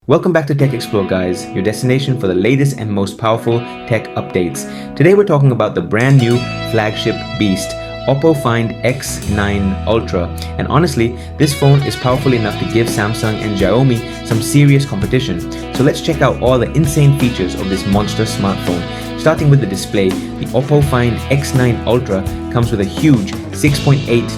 Welcome back to Tech Explore, guys, your destination for the latest and most powerful tech updates. Today we're talking about the brand new flagship beast, OPPO Find X9 Ultra. And honestly, this phone is powerful enough to give Samsung and Xiaomi some serious competition. So let's check out all the insane features of this monster smartphone. Starting with the display, the OPPO Find X9 Ultra comes with a huge 6.8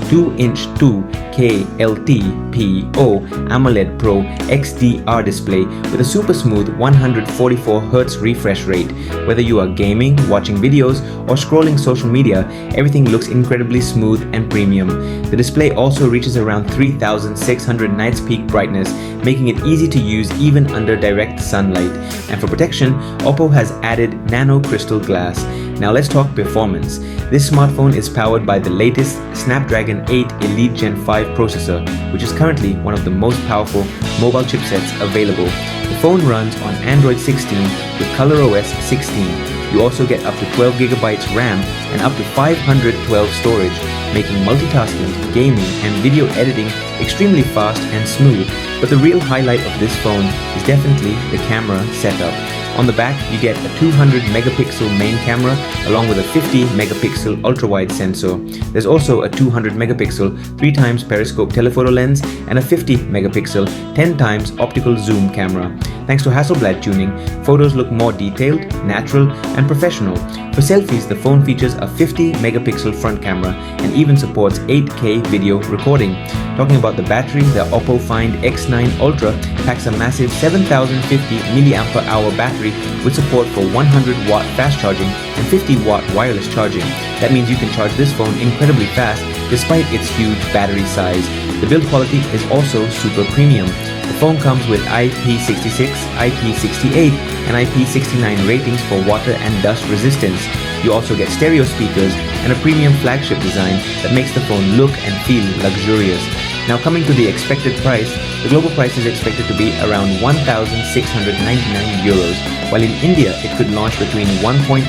2-inch 2K LTPO AMOLED Pro XDR display with a super smooth 144Hz refresh rate. Whether you are gaming, watching videos, or scrolling social media, everything looks incredibly smooth and premium. The display also reaches around 3600 nits peak brightness, making it easy to use even under direct sunlight. And for protection, OPPO has added nano crystal glass. Now let's talk performance. This smartphone is powered by the latest Snapdragon 8 Elite Gen 5 processor, which is currently one of the most powerful mobile chipsets available. The phone runs on Android 16 with ColorOS 16. You also get up to 12GB RAM and up to 512 storage, making multitasking, gaming, and video editing extremely fast and smooth. But the real highlight of this phone is definitely the camera setup. On the back, you get a 200 megapixel main camera along with a 50 megapixel ultra-wide sensor. There's also a 200 megapixel 3x periscope telephoto lens and a 50 megapixel 10x optical zoom camera. Thanks to Hasselblad tuning, photos look more detailed, natural, and professional. For selfies, the phone features a 50 megapixel front camera and even supports 8K video recording. Talking about the battery, the OPPO Find X9 Ultra packs a massive 7050 mAh battery with support for 100-watt fast charging and 50-watt wireless charging. That means you can charge this phone incredibly fast despite its huge battery size. The build quality is also super premium. The phone comes with IP66, IP68, and IP69 ratings for water and dust resistance. You also get stereo speakers and a premium flagship design that makes the phone look and feel luxurious. Now coming to the expected price, the global price is expected to be around 1,699 euros, while in India it could launch between 1.3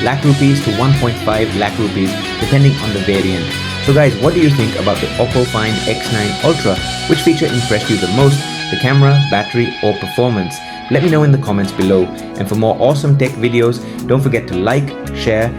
lakh rupees to 1.5 lakh rupees depending on the variant. So guys, what do you think about the OPPO Find X9 Ultra? Which feature impressed you the most? The camera, battery, or performance? Let me know in the comments below. And for more awesome tech videos, don't forget to like, share,